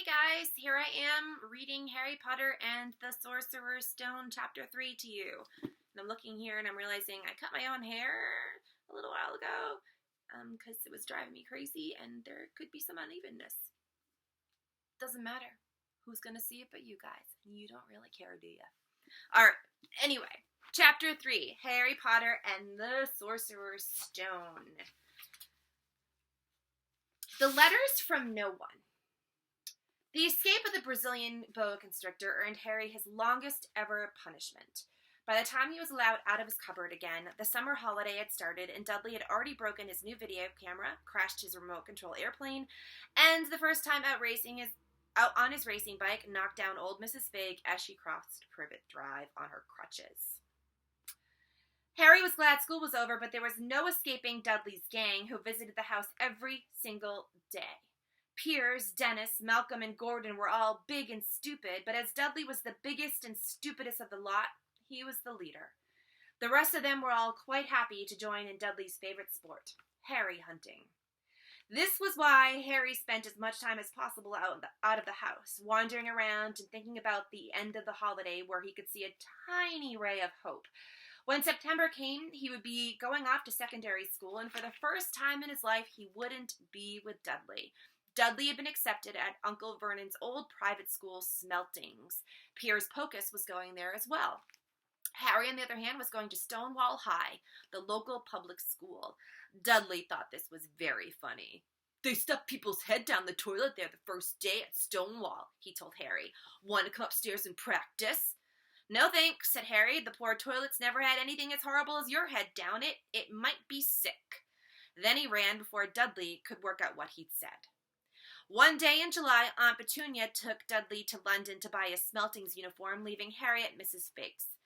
Hey guys, here I am reading Harry Potter and the Sorcerer's Stone Chapter 3 to you. And I'm looking here and I'm realizing I cut my own hair a little while ago because it was driving me crazy and there could be some unevenness. Doesn't matter. Who's going to see it but you guys? And you don't really care, do you? Alright, anyway. Chapter 3, Harry Potter and the Sorcerer's Stone. The letters from no one. The escape of the Brazilian boa constrictor earned Harry his longest ever punishment. By the time he was allowed out of his cupboard again, the summer holiday had started, and Dudley had already broken his new video camera, crashed his remote control airplane, and the first time out on his racing bike, knocked down old Mrs. Fig as she crossed Privet Drive on her crutches. Harry was glad school was over, but there was no escaping Dudley's gang, who visited the house every single day. Piers, Dennis, Malcolm, and Gordon were all big and stupid, but as Dudley was the biggest and stupidest of the lot, he was the leader. The rest of them were all quite happy to join in Dudley's favorite sport, Harry hunting. This was why Harry spent as much time as possible out of the house, wandering around and thinking about the end of the holiday where he could see a tiny ray of hope. When September came, he would be going off to secondary school, and for the first time in his life, he wouldn't be with Dudley. Dudley had been accepted at Uncle Vernon's old private school, Smeltings. Piers Pocus was going there as well. Harry, on the other hand, was going to Stonewall High, the local public school. Dudley thought this was very funny. "They stuff people's head down the toilet there the first day at Stonewall," he told Harry. "Want to come upstairs and practice?" "No thanks," said Harry. "The poor toilet's never had anything as horrible as your head down it. It might be sick." Then he ran before Dudley could work out what he'd said. One day in July, Aunt Petunia took Dudley to London to buy a Smeltings uniform, leaving Harry at Mrs. Fig's.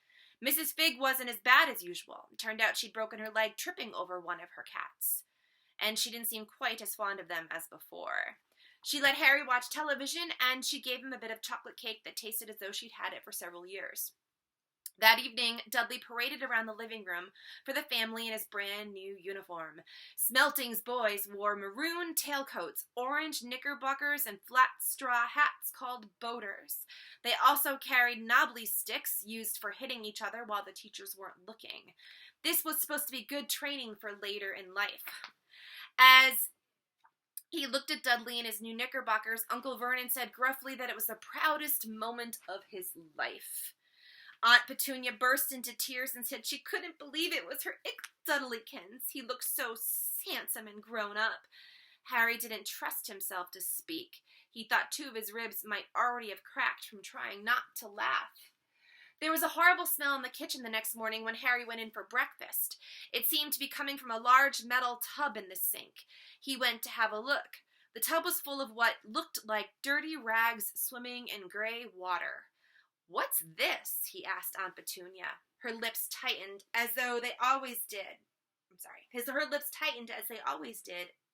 Mrs. Fig wasn't as bad as usual. It turned out she'd broken her leg tripping over one of her cats, and she didn't seem quite as fond of them as before. She let Harry watch television, and she gave him a bit of chocolate cake that tasted as though she'd had it for several years. That evening, Dudley paraded around the living room for the family in his brand new uniform. Smelting's boys wore maroon tailcoats, orange knickerbockers, and flat straw hats called boaters. They also carried knobbly sticks used for hitting each other while the teachers weren't looking. This was supposed to be good training for later in life. As he looked at Dudley in his new knickerbockers, Uncle Vernon said gruffly that it was the proudest moment of his life. Aunt Petunia burst into tears and said she couldn't believe it was her Dudleykins. He looked so handsome and grown up. Harry didn't trust himself to speak. He thought 2 of his ribs might already have cracked from trying not to laugh. There was a horrible smell in the kitchen the next morning when Harry went in for breakfast. It seemed to be coming from a large metal tub in the sink. He went to have a look. The tub was full of what looked like dirty rags swimming in gray water. "What's this?" he asked Aunt Petunia. Her lips tightened as they always did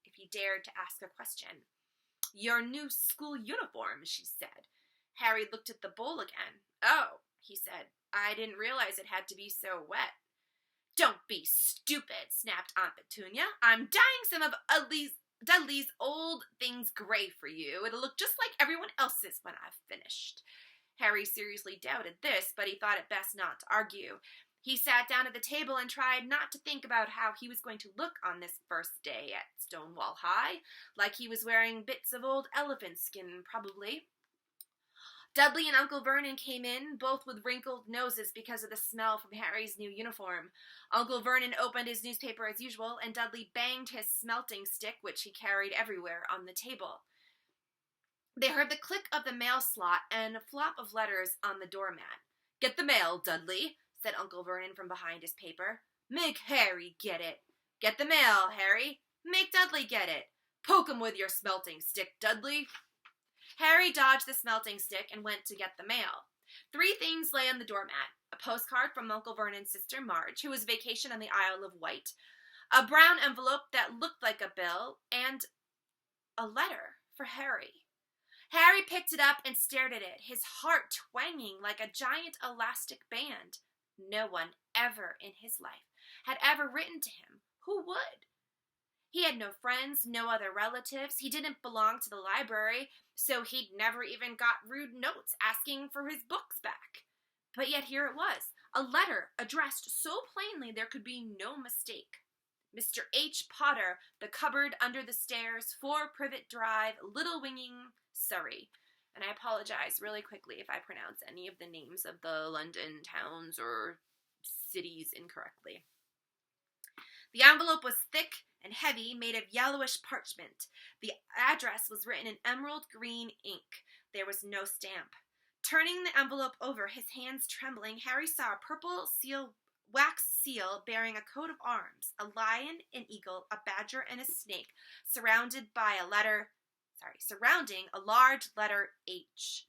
if he dared to ask a question. "Your new school uniform," she said. Harry looked at the bowl again. "Oh," he said, "I didn't realize it had to be so wet." "Don't be stupid," snapped Aunt Petunia. "I'm dyeing some of Dudley's old things gray for you. It'll look just like everyone else's when I've finished." Harry seriously doubted this, but he thought it best not to argue. He sat down at the table and tried not to think about how he was going to look on this first day at Stonewall High, like he was wearing bits of old elephant skin, probably. Dudley and Uncle Vernon came in, both with wrinkled noses because of the smell from Harry's new uniform. Uncle Vernon opened his newspaper as usual, and Dudley banged his smelting stick, which he carried everywhere, on the table. They heard the click of the mail slot and a flop of letters on the doormat. "Get the mail, Dudley," said Uncle Vernon from behind his paper. "Make Harry get it." "Get the mail, Harry." "Make Dudley get it." "Poke him with your smelting stick, Dudley." Harry dodged the smelting stick and went to get the mail. 3 things lay on the doormat: a postcard from Uncle Vernon's sister Marge, who was vacation on the Isle of Wight, a brown envelope that looked like a bill, and a letter for Harry. Harry picked it up and stared at it, his heart twanging like a giant elastic band. No one ever in his life had ever written to him. Who would? He had no friends, no other relatives. He didn't belong to the library, so he'd never even got rude notes asking for his books back. But yet here it was, a letter addressed so plainly there could be no mistake. Mr. H. Potter, The Cupboard Under the Stairs, 4 Privet Drive, Little Winging, Surrey. And I apologize really quickly if I pronounce any of the names of the London towns or cities incorrectly. The envelope was thick and heavy, made of yellowish parchment. The address was written in emerald green ink. There was no stamp. Turning the envelope over, his hands trembling, Harry saw a purple wax seal bearing a coat of arms, a lion, an eagle, a badger, and a snake, surrounding a large letter H.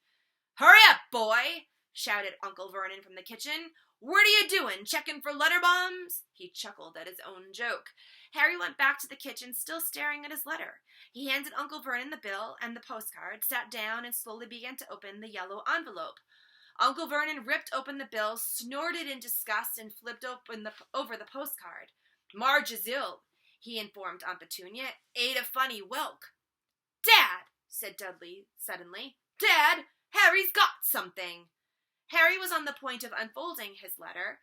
"Hurry up, boy!" shouted Uncle Vernon from the kitchen. "What are you doing, checking for letter bombs?" He chuckled at his own joke. Harry went back to the kitchen, still staring at his letter. He handed Uncle Vernon the bill and the postcard, sat down, and slowly began to open the yellow envelope. Uncle Vernon ripped open the bill, snorted in disgust, and flipped over the postcard. "Marge is ill," he informed Aunt Petunia. "Ate a funny whelk." "Dad," said Dudley suddenly. "Dad, Harry's got something." Harry was on the point of unfolding his letter,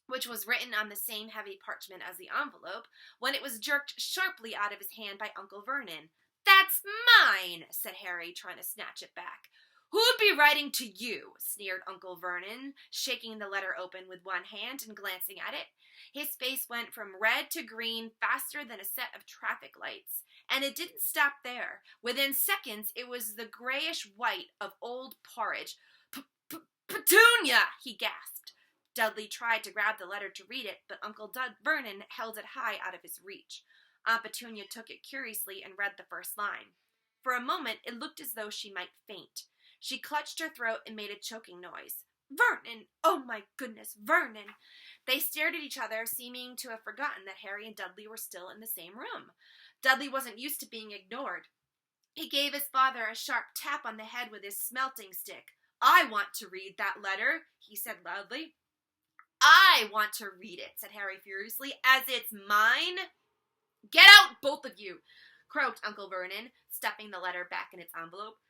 which was written on the same heavy parchment as the envelope, when it was jerked sharply out of his hand by Uncle Vernon. "That's mine," said Harry, trying to snatch it back. "Who'd be writing to you?" sneered Uncle Vernon, shaking the letter open with one hand and glancing at it. His face went from red to green faster than a set of traffic lights. And it didn't stop there. Within seconds, it was the grayish-white of old porridge. "Petunia!" he gasped. Dudley tried to grab the letter to read it, but Uncle Vernon held it high out of his reach. Aunt Petunia took it curiously and read the first line. For a moment, it looked as though she might faint. She clutched her throat and made a choking noise. "Vernon! Oh, my goodness, Vernon!" They stared at each other, seeming to have forgotten that Harry and Dudley were still in the same room. Dudley wasn't used to being ignored. He gave his father a sharp tap on the head with his smelting stick. "I want to read that letter," he said loudly. "I want to read it," said Harry furiously, "as it's mine." "Get out, both of you," croaked Uncle Vernon, stuffing the letter back in its envelope.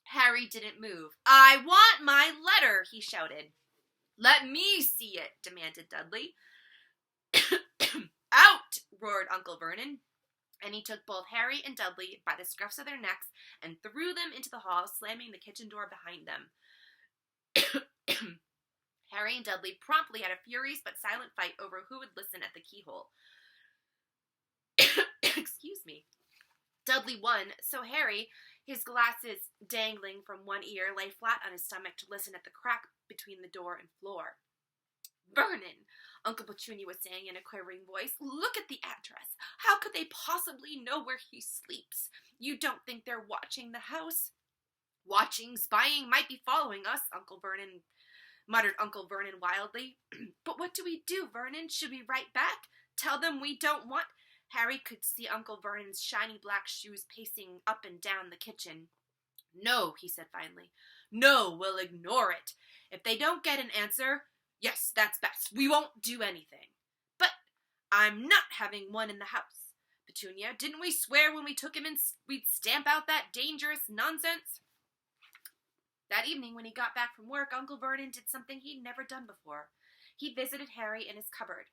Harry didn't move. "I want my letter," he shouted. "Let me see it," demanded Dudley. "Out!" roared Uncle Vernon, and he took both Harry and Dudley by the scruffs of their necks and threw them into the hall, slamming the kitchen door behind them. Harry and Dudley promptly had a furious but silent fight over who would listen at the keyhole. Excuse me. Dudley won, so Harry, his glasses dangling from one ear, lay flat on his stomach to listen at the crack between the door and floor. "Vernon," Uncle Petunia was saying in a quavering voice, "look at the address. How could they possibly know where he sleeps? You don't think they're watching the house?" "Watching, spying, might be following us," muttered Uncle Vernon wildly. "But what do we do, Vernon? Should we write back? Tell them we don't want—" Harry could see Uncle Vernon's shiny black shoes pacing up and down the kitchen. "No," he said finally. "No, we'll ignore it. If they don't get an answer, yes, that's best. We won't do anything." "But I'm not having one in the house. Petunia, didn't we swear when we took him in we'd stamp out that dangerous nonsense?" That evening, when he got back from work, Uncle Vernon did something he'd never done before. He visited Harry in his cupboard.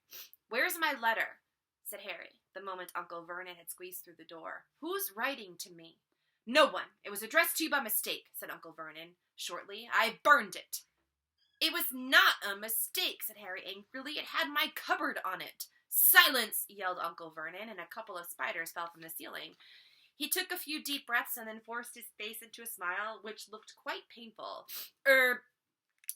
"Where's my letter?" said Harry, the moment Uncle Vernon had squeezed through the door. "Who's writing to me?" "No one. It was addressed to you by mistake," said Uncle Vernon shortly. "I burned it." "It was not a mistake," said Harry angrily. "It had my cupboard on it." "Silence!" yelled Uncle Vernon, and a couple of spiders fell from the ceiling. He took a few deep breaths and then forced his face into a smile, which looked quite painful.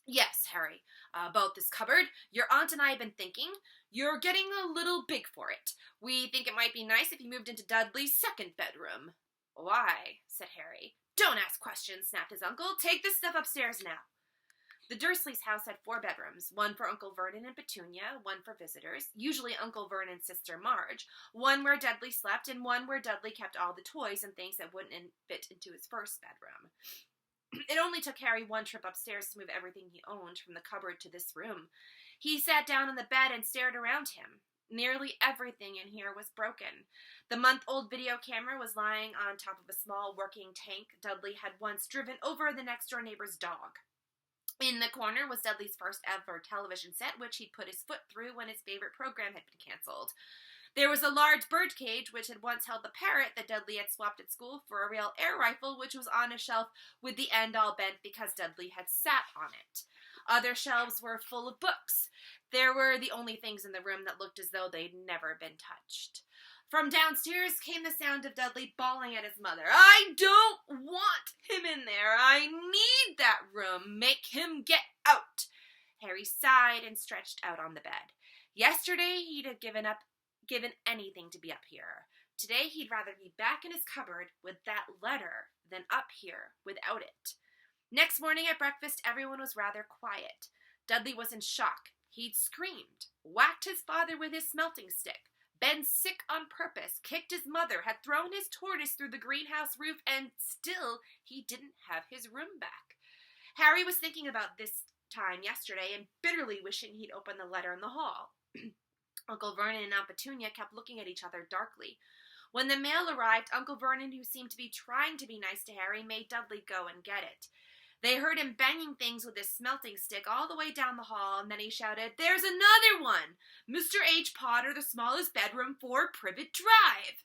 "Yes, Harry, about this cupboard. Your aunt and I have been thinking. You're getting a little big for it. We think it might be nice if you moved into Dudley's second bedroom." "Why?" said Harry. "Don't ask questions," snapped his uncle. "Take this stuff upstairs now." The Dursleys' house had 4 bedrooms, one for Uncle Vernon and Petunia, one for visitors, usually Uncle Vernon's sister Marge, one where Dudley slept, and one where Dudley kept all the toys and things that wouldn't fit into his first bedroom. It only took Harry one trip upstairs to move everything he owned from the cupboard to this room. He sat down on the bed and stared around him. Nearly everything in here was broken. The month-old video camera was lying on top of a small working tank Dudley had once driven over the next-door neighbor's dog. In the corner was Dudley's first ever television set, which he'd put his foot through when his favorite program had been canceled. There was a large bird cage, which had once held the parrot that Dudley had swapped at school for a real air rifle, which was on a shelf with the end all bent because Dudley had sat on it. Other shelves were full of books. They were the only things in the room that looked as though they'd never been touched. From downstairs came the sound of Dudley bawling at his mother. "I don't want him in there. I need that room. Make him get out." Harry sighed and stretched out on the bed. Yesterday he'd have given anything to be up here. Today he'd rather be back in his cupboard with that letter than up here without it. Next morning at breakfast, everyone was rather quiet. Dudley was in shock. He'd screamed, whacked his father with his smelting stick, been sick on purpose, kicked his mother, had thrown his tortoise through the greenhouse roof, and still he didn't have his room back. Harry was thinking about this time yesterday and bitterly wishing he'd opened the letter in the hall. Uncle Vernon and Aunt Petunia kept looking at each other darkly. When the mail arrived, Uncle Vernon, who seemed to be trying to be nice to Harry, made Dudley go and get it. They heard him banging things with his smelting stick all the way down the hall, and then he shouted, "There's another one! Mr. H. Potter, the smallest bedroom, 4 Privet Drive!"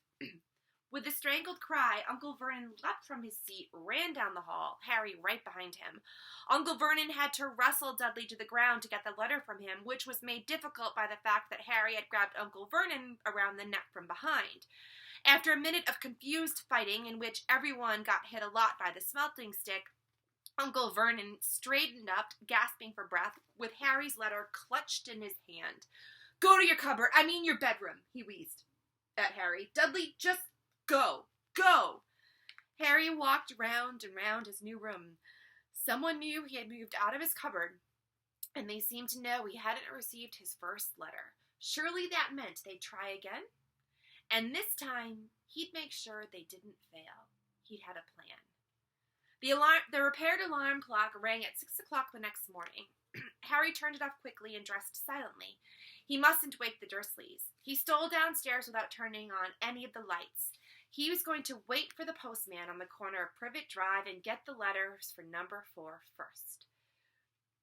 With a strangled cry, Uncle Vernon leapt from his seat, ran down the hall, Harry right behind him. Uncle Vernon had to wrestle Dudley to the ground to get the letter from him, which was made difficult by the fact that Harry had grabbed Uncle Vernon around the neck from behind. After a minute of confused fighting, in which everyone got hit a lot by the smelting stick, Uncle Vernon straightened up, gasping for breath, with Harry's letter clutched in his hand. "Go to your cupboard, your bedroom," he wheezed at Harry. "Dudley, just go. Go." Harry walked round and round his new room. Someone knew he had moved out of his cupboard, and they seemed to know he hadn't received his first letter. Surely that meant they'd try again? And this time, he'd make sure they didn't fail. He'd had a plan. The repaired alarm clock rang at 6 o'clock the next morning. Harry turned it off quickly and dressed silently. He mustn't wake the Dursleys. He stole downstairs without turning on any of the lights. He was going to wait for the postman on the corner of Privet Drive and get the letters for number 4 first.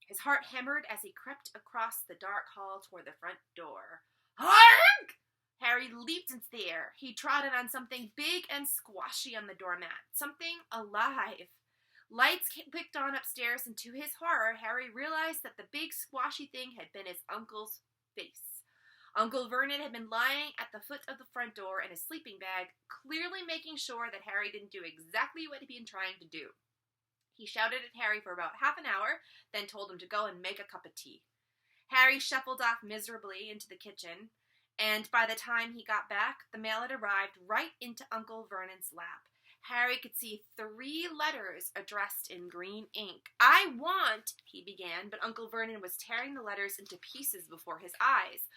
His heart hammered as he crept across the dark hall toward the front door. Hark! Harry leaped into the air. He trotted on something big and squashy on the doormat. Something alive. Lights clicked on upstairs, and to his horror, Harry realized that the big squashy thing had been his uncle's face. Uncle Vernon had been lying at the foot of the front door in a sleeping bag, clearly making sure that Harry didn't do exactly what he'd been trying to do. He shouted at Harry for about half an hour, then told him to go and make a cup of tea. Harry shuffled off miserably into the kitchen, and by the time he got back, the mail had arrived right into Uncle Vernon's lap. Harry could see 3 letters addressed in green ink. "I want," he began, but Uncle Vernon was tearing the letters into pieces before his eyes.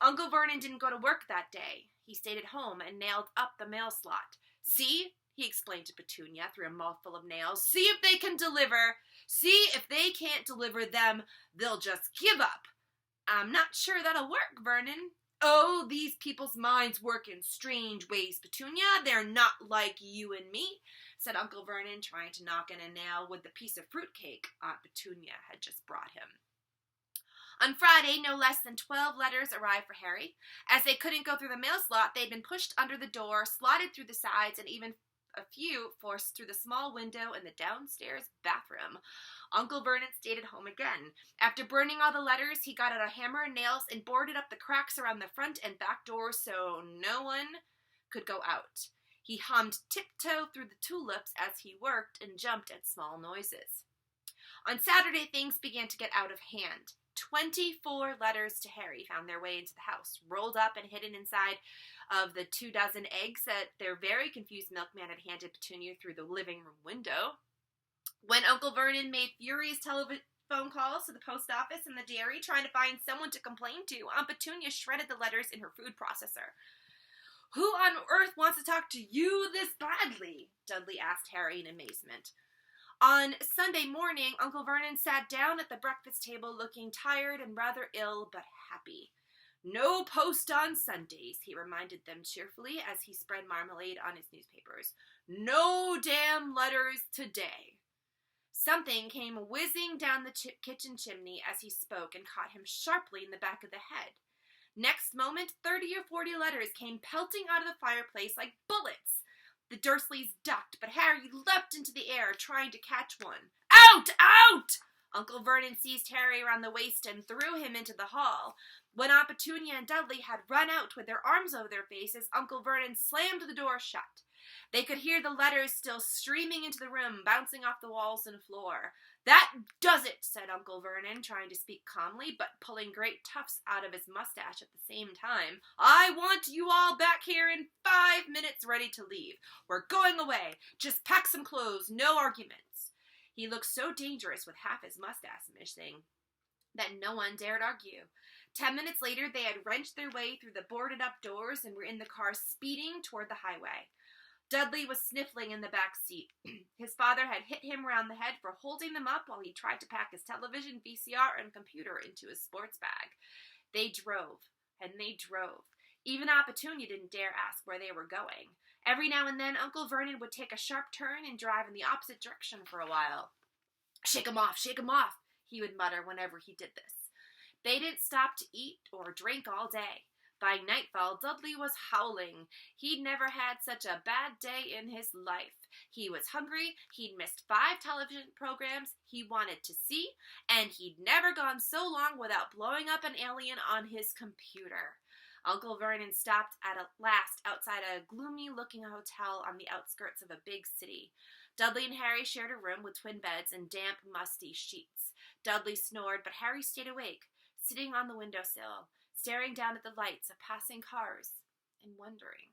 Uncle Vernon didn't go to work that day. He stayed at home and nailed up the mail slot. "See," he explained to Petunia through a mouthful of nails, "see if they can deliver. See if they can't deliver them, they'll just give up." "I'm not sure that'll work, Vernon." "Oh, these people's minds work in strange ways, Petunia. They're not like you and me," said Uncle Vernon, trying to knock in a nail with the piece of fruitcake Aunt Petunia had just brought him. On Friday, no less than 12 letters arrived for Harry. As they couldn't go through the mail slot, they'd been pushed under the door, slotted through the sides, and even a few forced through the small window in the downstairs bathroom. Uncle Vernon stayed at home again. After burning all the letters, he got out a hammer and nails and boarded up the cracks around the front and back doors so no one could go out. He hummed Tiptoe Through the Tulips as he worked and jumped at small noises. On Saturday, things began to get out of hand. 24 letters to Harry found their way into the house, rolled up and hidden inside of the 24 eggs that their very confused milkman had handed Petunia through the living room window. When Uncle Vernon made furious telephone calls to the post office and the dairy, trying to find someone to complain to, Aunt Petunia shredded the letters in her food processor. "Who on earth wants to talk to you this badly?" Dudley asked Harry in amazement. On Sunday morning, Uncle Vernon sat down at the breakfast table looking tired and rather ill, but happy. No post on Sundays, he reminded them cheerfully as he spread marmalade on his newspapers. No damn letters today. Something came whizzing down the kitchen chimney as he spoke and caught him sharply in the back of the head. Next moment, 30 or 40 letters came pelting out of the fireplace like bullets. The Dursleys ducked, but Harry leapt into the air, trying to catch one. Out! Out! Uncle Vernon seized Harry around the waist and threw him into the hall. When Aunt Petunia and Dudley had run out with their arms over their faces, Uncle Vernon slammed the door shut. They could hear the letters still streaming into the room, bouncing off the walls and floor. That does it, said Uncle Vernon, trying to speak calmly, but pulling great tufts out of his mustache at the same time. I want you all back here in 5 minutes ready to leave. We're going away. Just pack some clothes, no arguments. He looked so dangerous with half his mustache missing that no one dared argue. 10 minutes later, they had wrenched their way through the boarded-up doors and were in the car speeding toward the highway. Dudley was sniffling in the back seat. His father had hit him round the head for holding them up while he tried to pack his television, VCR, and computer into his sports bag. They drove, and they drove. Even Aunt Petunia didn't dare ask where they were going. Every now and then, Uncle Vernon would take a sharp turn and drive in the opposite direction for a while. Shake 'em off, he would mutter whenever he did this. They didn't stop to eat or drink all day. By nightfall, Dudley was howling. He'd never had such a bad day in his life. He was hungry, he'd missed 5 television programs he wanted to see, and he'd never gone so long without blowing up an alien on his computer. Uncle Vernon stopped at last outside a gloomy-looking hotel on the outskirts of a big city. Dudley and Harry shared a room with twin beds and damp, musty sheets. Dudley snored, but Harry stayed awake, sitting on the windowsill, staring down at the lights of passing cars and wondering.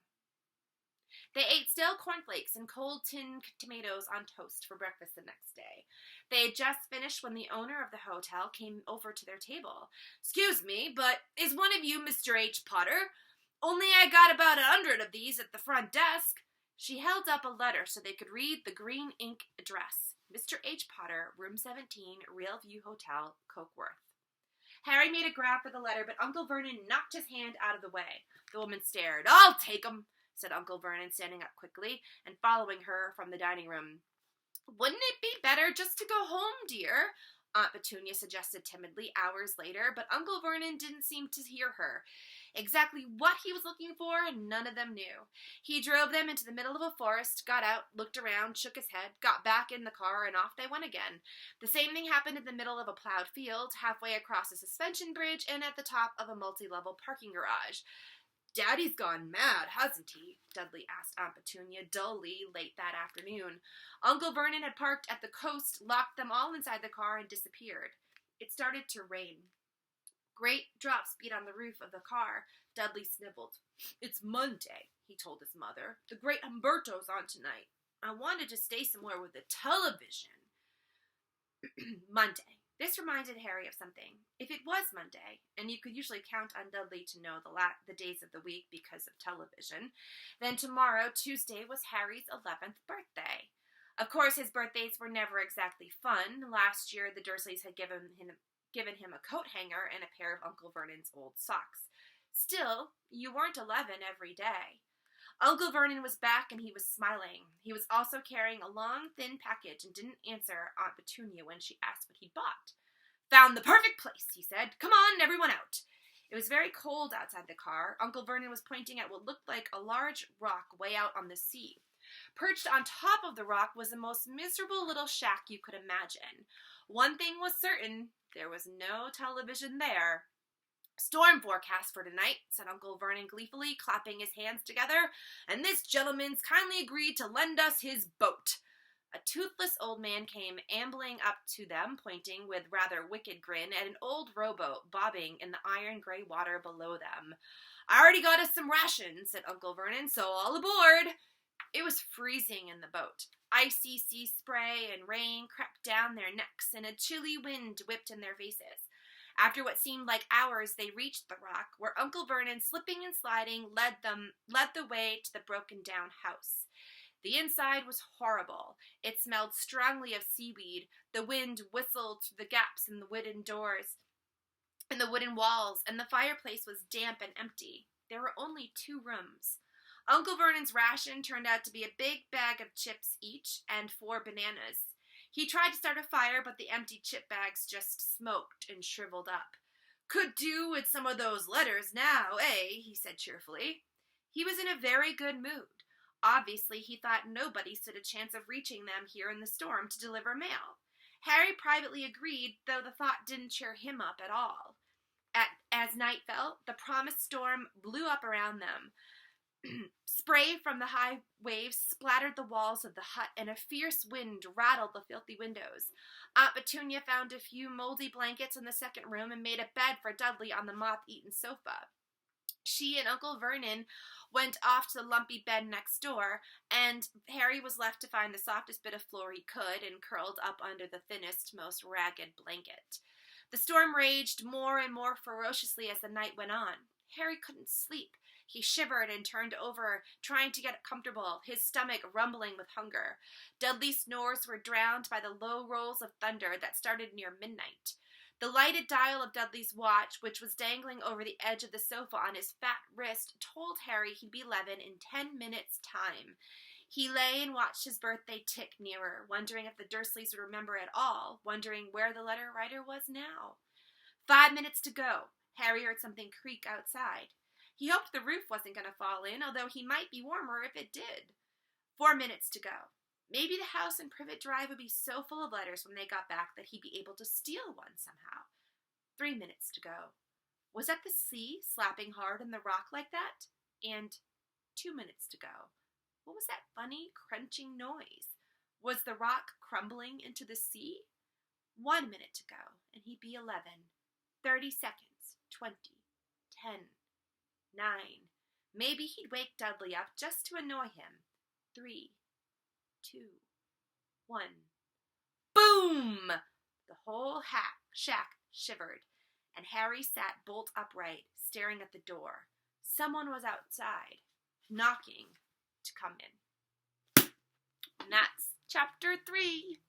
They ate stale cornflakes and cold tinned tomatoes on toast for breakfast the next day. They had just finished when the owner of the hotel came over to their table. "Excuse me, but is one of you Mr. H. Potter? Only I got about 100 of these at the front desk." She held up a letter so they could read the green ink address. Mr. H. Potter, room 17, Railview Hotel, Cokeworth. Harry made a grab for the letter, but Uncle Vernon knocked his hand out of the way. The woman stared. "I'll take 'em," said Uncle Vernon, standing up quickly and following her from the dining room. "Wouldn't it be better just to go home, dear?" Aunt Petunia suggested timidly hours later, but Uncle Vernon didn't seem to hear her. Exactly what he was looking for, none of them knew. He drove them into the middle of a forest, got out, looked around, shook his head, got back in the car, and off they went again. The same thing happened in the middle of a plowed field, halfway across a suspension bridge, and at the top of a multi-level parking garage. "Daddy's gone mad, hasn't he?" Dudley asked Aunt Petunia dully late that afternoon. Uncle Vernon had parked at the coast, locked them all inside the car, and disappeared. It started to rain. Great drops beat on the roof of the car. Dudley sniveled. "It's Monday," he told his mother. "The great Humberto's on tonight. I wanted to stay somewhere with a television." Monday. This reminded Harry of something. If it was Monday, and you could usually count on Dudley to know the days of the week because of television, then tomorrow, Tuesday, was Harry's 11th birthday. Of course, his birthdays were never exactly fun. Last year, the Dursleys had given him a coat hanger and a pair of Uncle Vernon's old socks. Still, you weren't 11 every day. Uncle Vernon was back, and he was smiling. He was also carrying a long, thin package and didn't answer Aunt Petunia when she asked what he'd bought. "Found the perfect place," he said. "Come on, everyone out." It was very cold outside the car. Uncle Vernon was pointing at what looked like a large rock way out on the sea. Perched on top of the rock was the most miserable little shack you could imagine. One thing was certain, there was no television there. "Storm forecast for tonight," said Uncle Vernon gleefully, clapping his hands together, "and this gentleman's kindly agreed to lend us his boat." A toothless old man came ambling up to them, pointing with rather wicked grin at an old rowboat bobbing in the iron-gray water below them. "I already got us some rations," said Uncle Vernon, "so all aboard." It was freezing in the boat. Icy sea spray and rain crept down their necks, and a chilly wind whipped in their faces. After what seemed like hours, they reached the rock, where Uncle Vernon, slipping and sliding, led the way to the broken-down house. The inside was horrible. It smelled strongly of seaweed. The wind whistled through the gaps in the wooden doors, and the wooden walls, and the fireplace was damp and empty. There were only 2 rooms. Uncle Vernon's ration turned out to be a big bag of chips each and 4 bananas. He tried to start a fire, but the empty chip bags just smoked and shriveled up. "Could do with some of those letters now, eh?" he said cheerfully. He was in a very good mood. Obviously, he thought nobody stood a chance of reaching them here in the storm to deliver mail. Harry privately agreed, though the thought didn't cheer him up at all. As night fell, the promised storm blew up around them. Spray from the high waves splattered the walls of the hut, and a fierce wind rattled the filthy windows. Aunt Petunia found a few moldy blankets in the second room and made a bed for Dudley on the moth-eaten sofa. She and Uncle Vernon went off to the lumpy bed next door, and Harry was left to find the softest bit of floor he could and curled up under the thinnest, most ragged blanket. The storm raged more and more ferociously as the night went on. Harry couldn't sleep. He shivered and turned over, trying to get comfortable, his stomach rumbling with hunger. Dudley's snores were drowned by the low rolls of thunder that started near midnight. The lighted dial of Dudley's watch, which was dangling over the edge of the sofa on his fat wrist, told Harry he'd be 11 in 10 minutes' time. He lay and watched his birthday tick nearer, wondering if the Dursleys would remember at all, wondering where the letter writer was now. 5 minutes to go. Harry heard something creak outside. He hoped the roof wasn't going to fall in, although he might be warmer if it did. 4 minutes to go. Maybe the house in Privet Drive would be so full of letters when they got back that he'd be able to steal one somehow. 3 minutes to go. Was that the sea slapping hard on the rock like that? And 2 minutes to go. What was that funny, crunching noise? Was the rock crumbling into the sea? 1 minute to go, and he'd be 11. 30 seconds. 20. 10. 9. Maybe he'd wake Dudley up just to annoy him. 3. 2. 1. Boom! The whole shack shivered, and Harry sat bolt upright, staring at the door. Someone was outside, knocking to come in. And that's chapter 3.